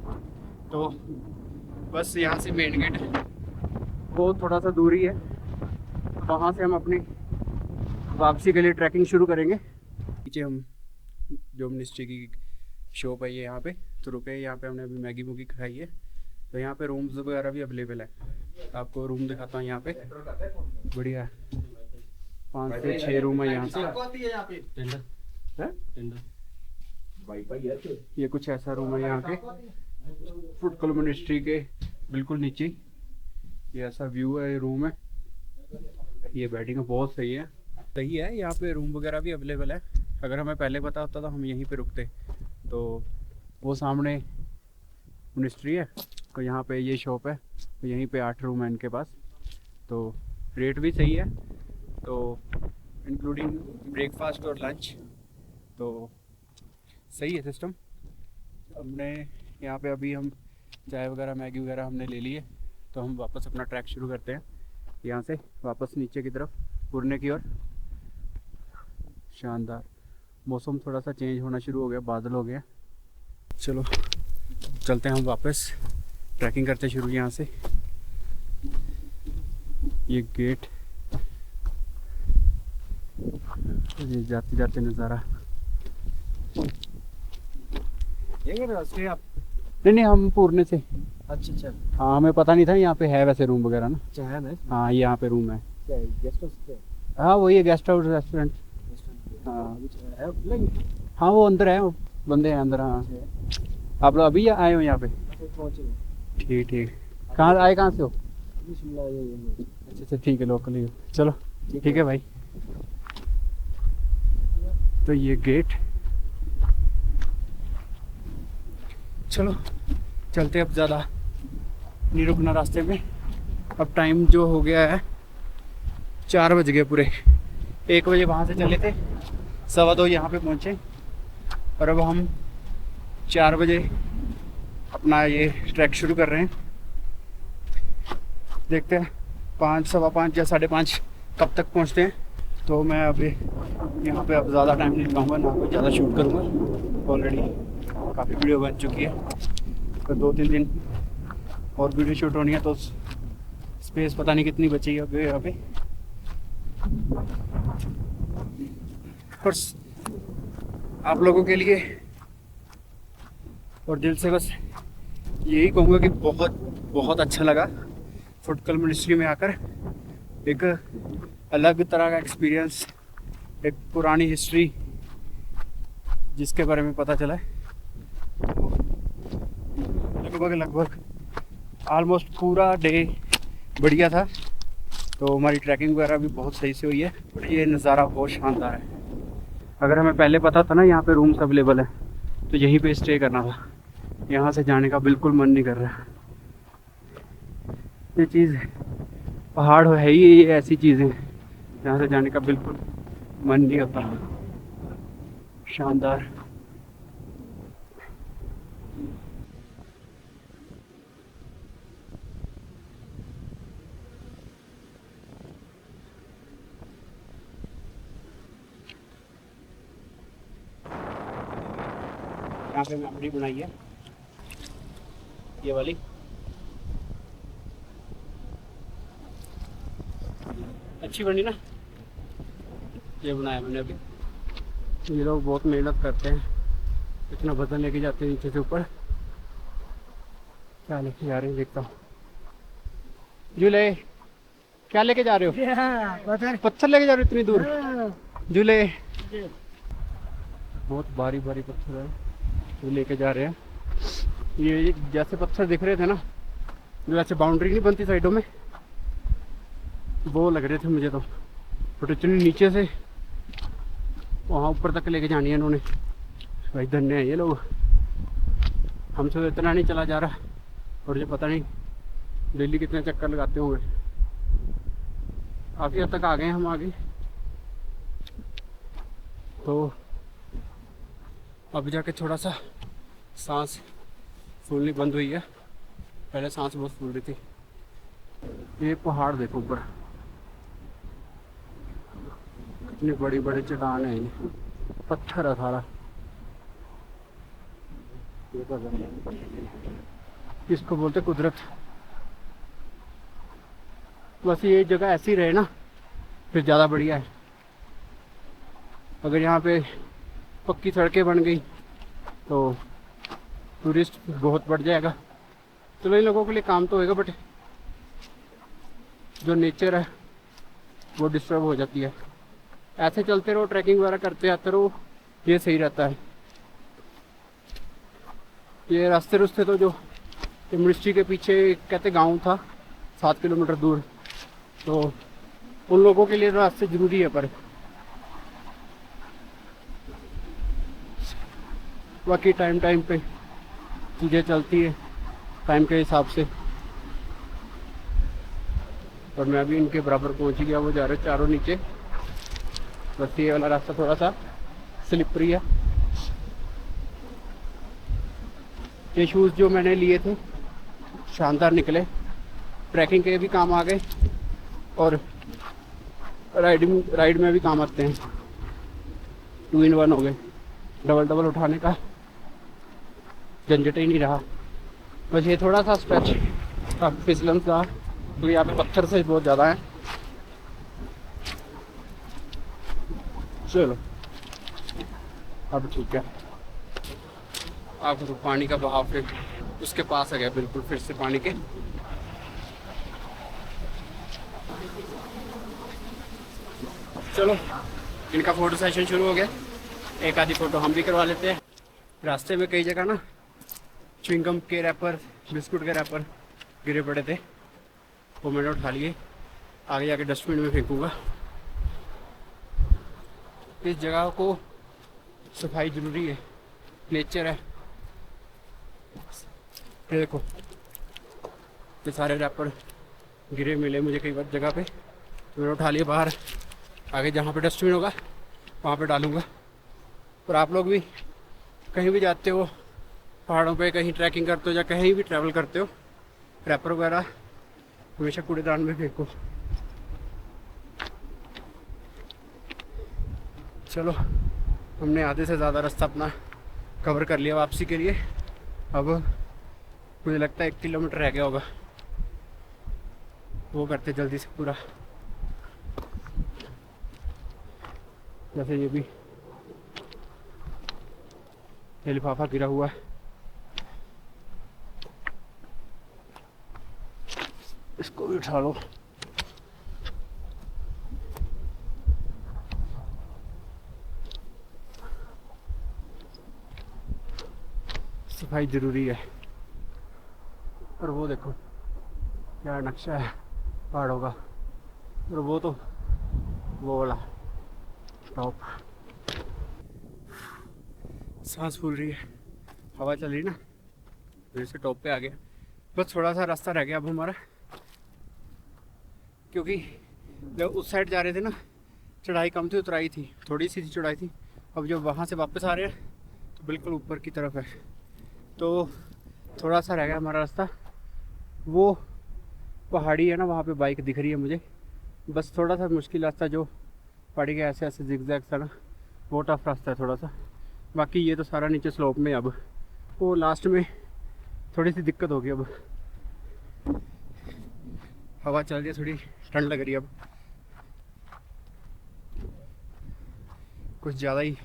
तो बस यहाँ से मेन गेट है, वो थोड़ा सा दूरी है, वहाँ से हम अपनी वापसी के लिए ट्रैकिंग शुरू करेंगे। नीचे हम जो मिनिस्ट्री की शॉप है ये यहाँ पे तो रुके, यहाँ पे हमने अभी मैगी मूगी खाई है। तो यहाँ पे रूम्स वगैरह भी अवेलेबल है, आपको रूम दिखाता हूँ। यहाँ पे बढ़िया है, 5 से 6 रूम है यहाँ से। ये कुछ ऐसा रूम है यहाँ के फूड कल्चर मिनिस्ट्री के बिल्कुल नीचे। ये ऐसा व्यू है, ये रूम है, ये बैटिंग बहुत सही है। यहाँ पे रूम वगैरह भी अवेलेबल है। अगर हमें पहले पता होता तो हम यहीं पे रुकते। तो वो सामने मिनिस्ट्री है, तो यहाँ पे ये शॉप है, तो यहीं पे 8 रूम है इनके पास। तो रेट भी सही है, तो इंक्लूडिंग ब्रेकफास्ट और लंच, तो सही है सिस्टम। हमने यहाँ पे अभी हम चाय वगैरह मैगी वगैरह हमने ले ली है, तो हम वापस अपना ट्रैक शुरू करते हैं यहाँ से वापस नीचे की तरफ पुरने की ओर। शानदार मौसम थोड़ा सा चेंज होना शुरू हो गया, बादल हो गया। चलो चलते हैं हम वापस, ट्रैकिंग करते शुरू यहाँ से। ये गेट, ये जाते जाते नज़ारा। ये आप नहीं हम पुरने से। अच्छा हाँ हमें पता नहीं था यहाँ पे है वैसे रूम वगैरह ना। अच्छा है ना, हाँ यहाँ पे रूम है। क्या है, गेस्ट हाउस क्या है? हाँ वही है, गेस्ट हाउस रेस्टोरेंट। हाँ वो अंदर है, वो बंदे हैं अंदर। हाँ आप लोग अभी आए हो यहाँ पे? ठीक ठीक। कहाँ आए, कहाँ से हो? अच्छा ठीक है, लोकल ही हो। चलो ठीक है भाई। तो ये गेट, चलो चलते, अब ज़्यादा नहीं रुकना रास्ते में। अब टाइम जो हो गया है 4 बज गए पूरे। 1 बजे वहाँ से चले थे, 2:15 यहाँ पे पहुँचे, और अब हम 4 बजे अपना ये ट्रैक शुरू कर रहे हैं। देखते हैं 5, 5:15 या 5:30 कब तक पहुँचते हैं। तो मैं अभी यहाँ पे अब ज़्यादा टाइम नहीं लगाऊंगा, ना कोई ज़्यादा शूट करूँगा। ऑलरेडी काफ़ी वीडियो बन चुकी है, तो 2-3 दिन और वीडियो शूट होनी है, तो स्पेस पता नहीं कितनी बची है अभी यहाँ पे। और आप लोगों के लिए और दिल से बस यही कहूँगा कि बहुत बहुत अच्छा लगा फूड कल्चर मिनिस्ट्री में आकर। एक अलग तरह का एक्सपीरियंस, एक पुरानी हिस्ट्री जिसके बारे में पता चला है। लगभग ऑलमोस्ट पूरा डे बढ़िया था, तो हमारी ट्रैकिंग वगैरह भी बहुत सही से हुई है। ये नज़ारा बहुत शानदार है। अगर हमें पहले पता था ना यहाँ पे रूम्स अवेलेबल है, तो यहीं पे स्टे करना था। यहाँ से जाने का बिल्कुल मन नहीं कर रहा। ये चीज़ पहाड़ है ही, ये ऐसी चीज़ें यहाँ से जाने का बिल्कुल मन नहीं होता। शानदार। यहाँ पे मेमोरी बनाई है ये वाली, अच्छी बनी ना। ये बनाया मैंने अभी। ये लोग बहुत मेहनत करते हैं, इतना वजन लेके जाते हैं नीचे से ऊपर। क्या लेके जा रहे हैं देखता हूँ। जुले क्या लेके जा रहे हो? पत्थर लेके जा रहे हो इतनी दूर? झूले बहुत भारी भारी पत्थर है जो लेके जा रहे हैं। ये जैसे पत्थर दिख रहे थे ना, जो ऐसे बाउंड्री नहीं बनती साइडों में, वो लग रहे थे मुझे तो। बट इतनी नीचे से वहाँ ऊपर तक लेके जानी है इन्होंने। भाई धन्य है ये लोग, हमसे तो इतना नहीं चला जा रहा। और जो पता नहीं डेली कितने चक्कर लगाते होंगे। काफ़ी हद तक आ गए हम आगे। तो अब जाके थोड़ा सा सांस फूलनी बंद हुई है, पहले सांस बहुत फूल रही थी। ये पहाड़ देखो ऊपर, कितनी बड़ी बड़ी चट्टान है, ये पत्थर है सारा। इसको बोलते कुदरत। बस ये जगह ऐसी रहे ना फिर ज़्यादा बढ़िया है। अगर यहाँ पे पक्की सड़कें बन गई तो टूरिस्ट बहुत बढ़ जाएगा। चलो इन लोगों के लिए काम तो होएगा, बट जो नेचर है वो डिस्टर्ब हो जाती है। ऐसे चलते रहो, ट्रैकिंग वगैरह करते आते रहो, ये सही रहता है। ये रास्ते तो जो मिर्ची के पीछे कहते गांव था 7 किलोमीटर दूर, तो उन लोगों के लिए रास्ते जरूरी है। पर बाकी टाइम पे चीज़ें चलती है टाइम के हिसाब से। और मैं भी इनके बराबर पहुंच गया। वो जा रहे चारों नीचे। बस ये वाला रास्ता थोड़ा सा स्लिपरी है। ये शूज़ जो मैंने लिए थे शानदार निकले, ट्रैकिंग के भी काम आ गए और राइड में भी काम आते हैं। 2 in 1 हो गए, डबल उठाने का झंझट ही नहीं रहा। बस ये थोड़ा सा स्ट्रेच फिसलन था, तो यहाँ पे पत्थर से बहुत ज़्यादा है। चलो अब ठीक है। आपको तो पानी का बहाव फिर उसके पास आ गया बिल्कुल फिर से पानी के। चलो इनका फ़ोटो सेशन शुरू हो गया। एक आधी फ़ोटो हम भी करवा लेते हैं। रास्ते में कई जगह ना च्युइंगम के रैपर, बिस्कुट के रैपर गिरे पड़े थे, वो मैंने उठा लिए। आगे जाके डस्टबिन में फेंकूँगा। इस जगह को सफाई ज़रूरी है, नेचर है। ये देखो ये सारे रैपर गिरे मिले मुझे कई बार जगह पे, तो मैंने उठा लिए बाहर। आगे जहाँ पे डस्टबिन होगा वहाँ पे डालूँगा। और आप लोग भी कहीं भी जाते हो, पहाड़ों पे कहीं ट्रैकिंग करते हो या कहीं भी ट्रैवल करते हो, रैपर वगैरह हमेशा कूड़ेदान में फेंको। चलो हमने आधे से ज़्यादा रास्ता अपना कवर कर लिया वापसी के लिए। अब मुझे लगता है 1 किलोमीटर रह गया होगा, वो करते जल्दी से पूरा। जैसे ये भी ये लिफाफा गिरा हुआ है, इसको भी उठा लो। सफाई जरूरी है। और वो देखो क्या नक्शा है पहाड़ों का। और वो तो वो वाला टॉप, सांस फूल रही है, हवा चल रही ना, फिर से टॉप पे आ गया। बस थोड़ा सा रास्ता रह गया अब हमारा, क्योंकि जब उस साइड जा रहे थे ना चढ़ाई कम थी, उतराई थी, थोड़ी सी चढ़ाई थी। अब जब वहाँ से वापस आ रहे हैं तो बिल्कुल ऊपर की तरफ है, तो थोड़ा सा रह गया हमारा रास्ता। वो पहाड़ी है ना, वहाँ पे बाइक दिख रही है मुझे। बस थोड़ा सा मुश्किल रास्ता जो पहाड़ी के ऐसे ऐसे जिगजैग सा ना, वो टफ रास्ता है थोड़ा सा। बाकी ये तो सारा नीचे स्लोप में। अब वो लास्ट में थोड़ी सी दिक्कत होगी। अब हवा चल रही है, थोड़ी ठंड लग रही है। अब कुछ ज़्यादा ही,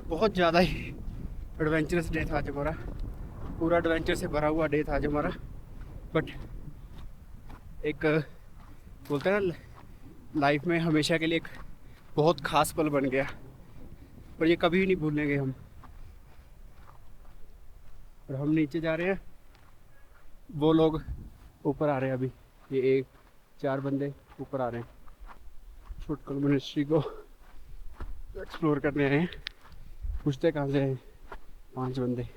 बहुत ज़्यादा ही एडवेंचरस डे था आज हमारा। पूरा एडवेंचर से भरा हुआ डे था आज हमारा। बट एक बोलते हैं ना, लाइफ में हमेशा के लिए एक बहुत खास पल बन गया, और ये कभी नहीं भूलेंगे हम। और हम नीचे जा रहे हैं, वो लोग ऊपर आ रहे हैं। अभी ये 4 बंदे ऊपर आ रहे हैं, फुटकल मिनिस्ट्री को एक्सप्लोर करने आए हैं। पूछते कहाँ से आए, 5 बंदे।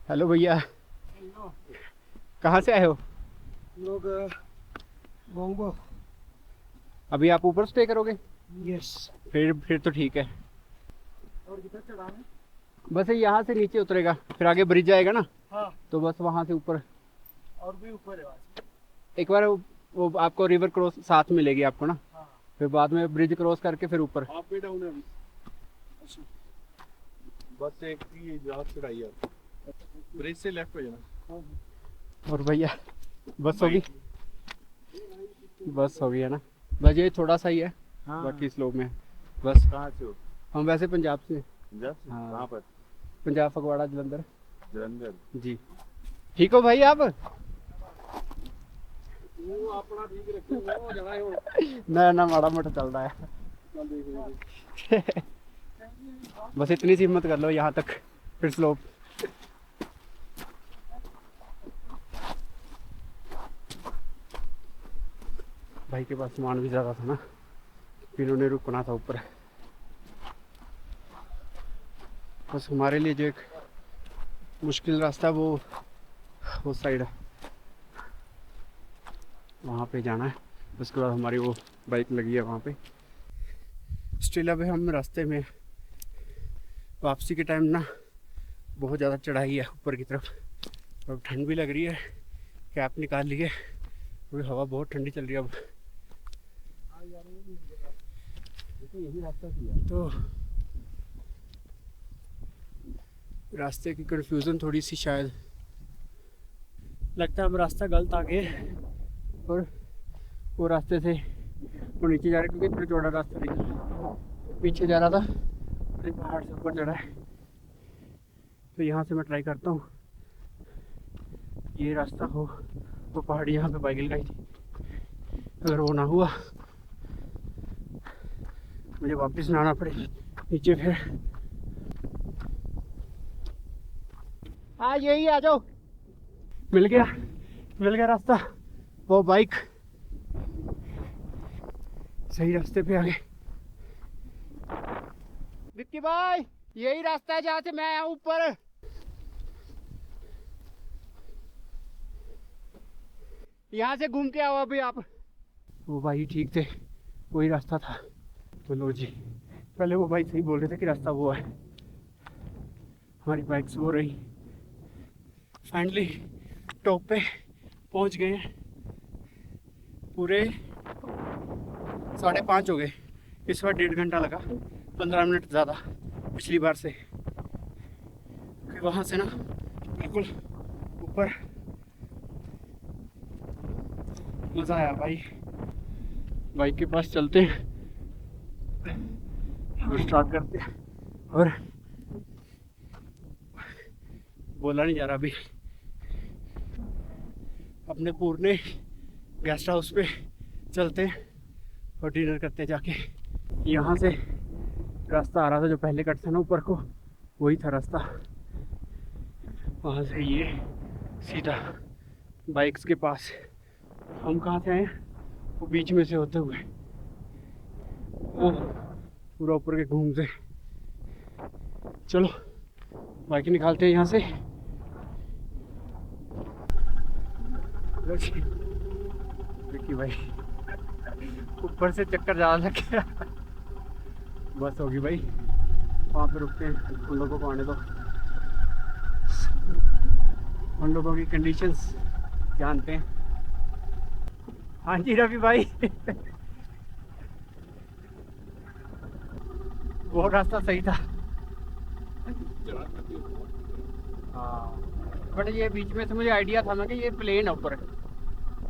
हेलो भैया, कहाँ से आए हो? लोग गोंगो। अभी आप ऊपर स्टे करोगे? यस। फिर तो ठीक है। और कितना चढ़ाना है? बस यहाँ से नीचे उतरेगा, फिर आगे ब्रिज जाएगा ना, हाँ। तो बस वहाँ से ऊपर। और भी ऊपर है वहाँ से। एक बार वो आपको रिवर क्रॉस साथ मिलेगी आपको ना, हाँ। फिर बाद में ब्रिज क्रॉस करके फिर ऊपर। आप भी डाउन है अभी। बस एक ही जहाज चढ़ाई है, ब्रिज से लेफ्ट हो जाना। और भैया बस होगी, बस हो गई है ना, बस ये थोड़ा सा ही है। हाँ। बाकी स्लो में है बस। कहाँ से हो? हम वैसे पंजाब से। पंजाब से? हाँ। कहाँ पर? पंजाब फगवाड़ा जलंधर। जलंधर। जी। ठीक हो भाई आप? अपना ठीक रखो, ना माड़ा मोटा चल रहा है। बस इतनी सी हिम्मत कर लो यहाँ तक, फिर स्लोप। भाई के पास सामान भी ज़्यादा था ना, फिर इन्होंने रुकना था ऊपर। बस हमारे लिए जो एक मुश्किल रास्ता वो साइड है, वहाँ पे जाना है। उसके बाद हमारी वो बाइक लगी है वहाँ पे। स्टिल अभी हम रास्ते में, वापसी के टाइम ना बहुत ज़्यादा चढ़ाई है ऊपर की तरफ, और ठंड भी लग रही है। कैप निकाल ली है, क्योंकि हवा बहुत ठंडी चल रही है अब। यही रास्ता तो रास्ते की कंफ्यूजन थोड़ी सी, शायद लगता है हम रास्ता गलत आ गए, और वो रास्ते से वो नीचे जा रहे, क्योंकि इतना चौड़ा रास्ता नहीं, पीछे जा रहा था, फिर पहाड़ से ऊपर चढ़ा है। तो यहाँ से मैं ट्राई करता हूँ, ये रास्ता हो, वो पहाड़ी यहाँ पे बाइक लगाई थी, अगर वो ना हुआ मुझे वापस ना आना पड़े नीचे। फिर यही आ जाओ, मिल गया रास्ता। वो बाइक सही रास्ते पे आ गए। विक्की भाई, यही रास्ता है जहाँ से मैं आया ऊपर। यहाँ से घूम के आओ अभी आप। वो भाई ठीक थे, वही रास्ता था। तो लो जी, पहले वो भाई सही बोल रहे थे कि रास्ता वो है। हमारी बाइक सो रही। फाइनली टॉप पे पहुंच गए हैं। पूरे 5:30 हो गए। इस बार 1.5 घंटा लगा, 15 मिनट ज़्यादा पिछली बार से। फिर वहाँ से ना बिल्कुल ऊपर मज़ा आया भाई। बाइक के पास चलते हैं और स्टार्ट करते हैं, और बोला नहीं जा रहा अभी। अपने पुराने गेस्ट हाउस पे चलते हैं और डिनर करते हैं जाके। यहाँ से रास्ता आ रहा था जो पहले कट था ना ऊपर को, वही था रास्ता। वहाँ से ये सीधा बाइक्स के पास। हम कहाँ से आए? वो बीच में से होते हुए वो पूरा ऊपर के घूम से। चलो बाइक निकालते हैं यहाँ से। देखिए भाई, ऊपर से चक्कर ज़्यादा लग गया। बस होगी भाई, वहाँ पे रुकते हैं, उन लोगों को आने दो। उन लोगों की कंडीशंस जानते हैं। हाँ जी रवि भाई। वो रास्ता सही था। हाँ, बट ये बीच में से मुझे आइडिया था ना कि ये प्लेन है ऊपर।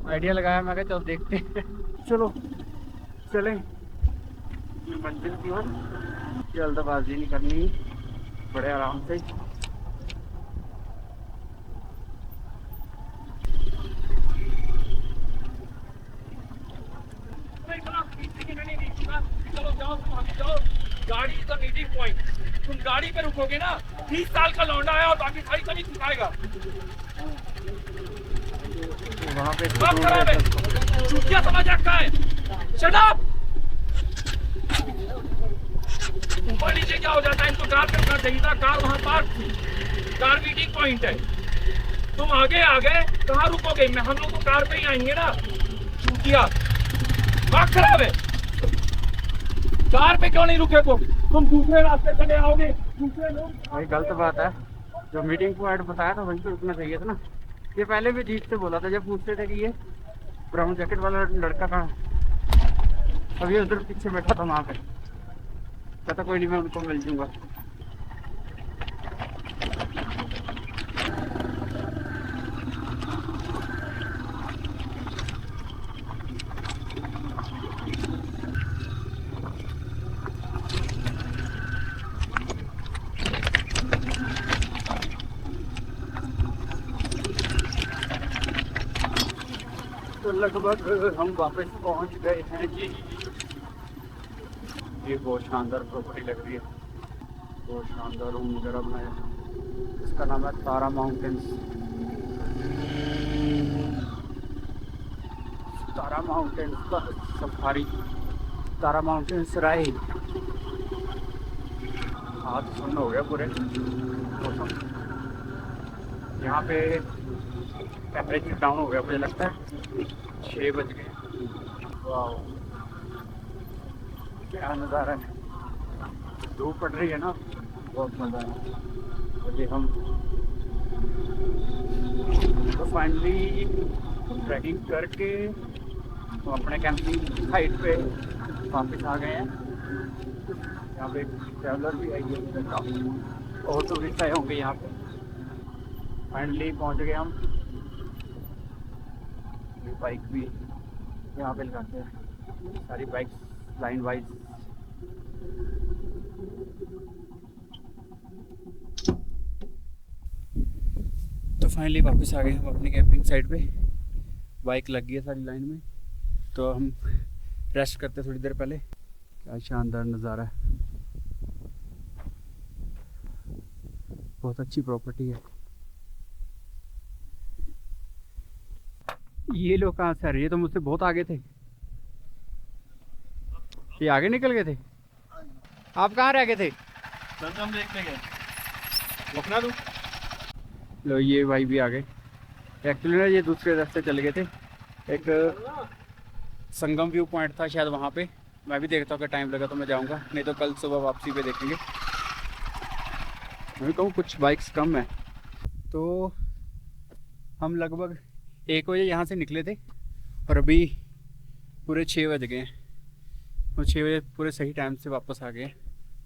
आइडिया लगाया, मैं कहा चल देखते हैं। चलो चलें मंजिल की ओर। जल्दबाजी नहीं करनी, बड़े आराम से। चलो जाओ, तुम आगे जाओ। गाड़ी का मीटिंग पॉइंट, तुम गाड़ी पे रुकोगे ना, 30 साल का लौंडा है और बाकी सारी कभी सिखाएगा। वहाँ पे बात खराब है, चूतिया समझ रखा है। Shut up. ऊपर नीचे क्या हो जाता है, इनको कार पे रखना चाहिए था। कार वहाँ पार्क थी, कार मीटिंग पॉइंट है। तुम आगे आ गए, कहाँ रुकोगे? मैं हम लोग तो कार पे ही आएंगे ना। चूतिया, बात खराब है। कार पे क्यों नहीं रुके तुम दूसरे रास्ते चले आओगे। दूसरे लोग भाई गलत बात है, जो मीटिंग पॉइंट बताया था वहीं पे रुकना चाहिए था ना। ये पहले भी जीत से बोला था जब पूछते थे कि ये ब्राउन जैकेट वाला लड़का कहाँ है। अभी उधर पीछे बैठा था वहाँ पे, कहता कोई नहीं मैं उनको मिल जाऊंगा। तो लगभग हम वापस पहुंच गए हैं जी। ये बहुत शानदार प्रॉपर्टी लग रही है, बहुत शानदार रूम वगैरह बनाया। इसका नाम है तारा माउंटेन्स। तारा माउंटेन्स का सफारी, तारा माउंटेन्स राइड। हाथ सुन्न हो गया पूरे। यहाँ पे टेम्परेचर डाउन हो गया, मुझे लगता है 6 बज गए। वाह क्या नज़ारा है, धूप पड़ रही है ना, बहुत मज़ा है। अभी हम तो फाइनली ट्रैकिंग करके तो अपने कैंपिंग साइट पे वापस आ गए हैं। यहाँ पे ट्रैवलर भी आई है और टूरिस्ट आए होंगे यहाँ पे। फाइनली पहुँच गए हम। बाइक भी यहाँ पे लगाते हैं, सारी बाइक्स लाइन वाइज। तो फाइनली वापस आ गए हम अपनी कैंपिंग साइट पे। बाइक लग गई है सारी लाइन में, तो हम रेस्ट करते थोड़ी देर पहले। क्या शानदार नज़ारा है, बहुत अच्छी प्रॉपर्टी है। ये लोग कहाँ से आ रहे हैं? ये तो मुझसे बहुत आगे थे, ये आगे निकल गए थे। आप कहाँ रह गए थे? हम देखने गए, रुकना तू। लो ये भाई भी आ गए। एक्चुअली ना ये दूसरे रास्ते चले गए थे, एक संगम व्यू पॉइंट था शायद वहाँ पे। मैं भी देखता हूँ कि टाइम लगा तो मैं जाऊँगा, नहीं तो कल सुबह वापसी पे देखेंगे। मैं भी कहूँ कुछ बाइक्स कम है। तो हम लगभग 1 बजे यहाँ से निकले थे और अभी पूरे 6 बज गए हैं। और 6 बजे पूरे सही टाइम से वापस आ गए,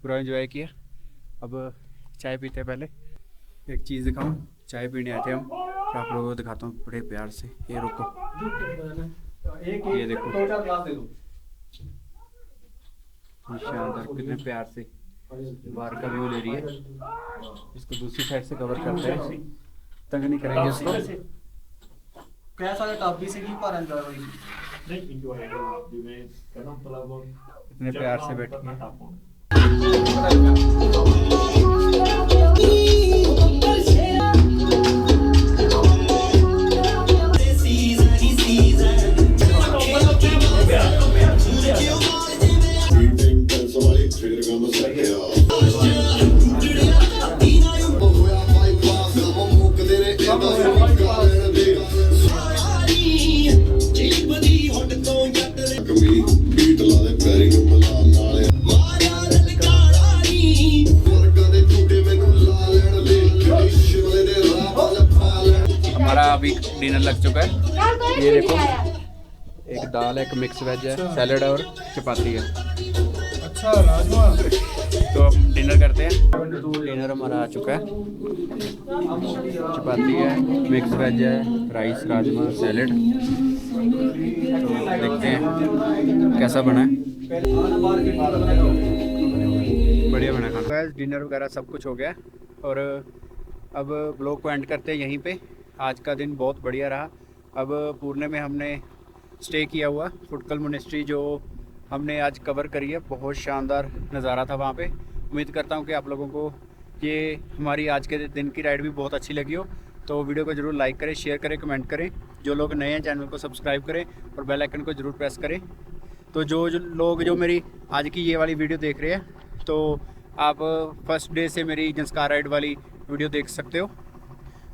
पूरा एंजॉय किया। अब चाय पीते हैं। पहले एक चीज़ दिखाऊं, चाय पीने आए थे हम, तो आप लोगों को दिखाता हूँ बड़े प्यार से। ये रुको, ये देखो, ये शानदार कितने प्यार से बाहर का व्यू ले रही है। इसको दूसरी साइड से कवर करते हैं, तंग नहीं करेंगे इसको। कैसा टॉपी से की पर अंदर हुई इतने प्यार से बैठे हैं। हमारा अभी डिनर लग चुका है। ये देखो, एक दाल है, एक मिक्स वेज है, सैलड और चपाती है। अच्छा राजमा। तो हम डिनर करते हैं। डिनर हमारा आ चुका है, चपाती है, मिक्स वेज है, राइस, राजमा, सैलड। तो देखते हैं कैसा बना है। बढ़िया बना खाना। डिनर वगैरह सब कुछ हो गया और अब ब्लॉग को एंड करते हैं यहीं पे। आज का दिन बहुत बढ़िया रहा। अब पुणे में हमने स्टे किया हुआ फुटकल मोनेस्ट्री जो हमने आज कवर करी है। बहुत शानदार नज़ारा था वहाँ पे। उम्मीद करता हूँ कि आप लोगों को ये हमारी आज के दिन की राइड भी बहुत अच्छी लगी हो। तो वीडियो को ज़रूर लाइक करें, शेयर करें, कमेंट करें। जो लोग नए हैं चैनल को सब्सक्राइब करें और बेल आइकन को ज़रूर प्रेस करें। तो जो लोग जो मेरी आज की ये वाली वीडियो देख रहे हैं तो आप फर्स्ट डे से मेरी जंस्कार राइड वाली वीडियो देख सकते हो।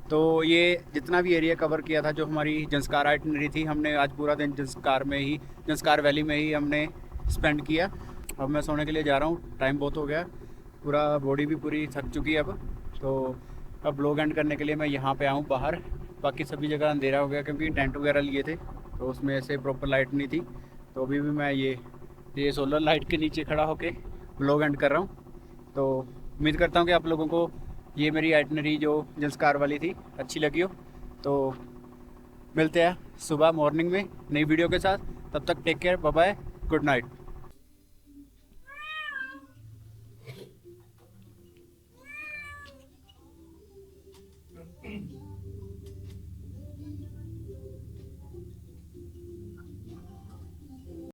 तो ये जितना भी एरिया कवर किया था जो हमारी जंस्कार आइटनरी थी, हमने आज पूरा दिन जंस्कार वैली में ही हमने स्पेंड किया। अब मैं सोने के लिए जा रहा हूँ, टाइम बहुत हो गया, पूरा बॉडी भी पूरी थक चुकी है अब। तो अब ब्लॉग एंड करने के लिए मैं यहाँ पे आऊँ बाहर। बाकी सभी जगह अंधेरा हो गया क्योंकि टेंट वगैरह लिए थे तो उसमें ऐसे प्रॉपर लाइट नहीं थी। तो अभी भी मैं ये सोलर लाइट के नीचे खड़ा होके ब्लॉग एंड कर रहा हूँ। तो उम्मीद करता हूँ कि आप लोगों को ये मेरी आइटनरी जो जंस्कार वाली थी अच्छी लगी हो। तो मिलते हैं सुबह मॉर्निंग में नई वीडियो के साथ। तब तक take care, bye bye, good night.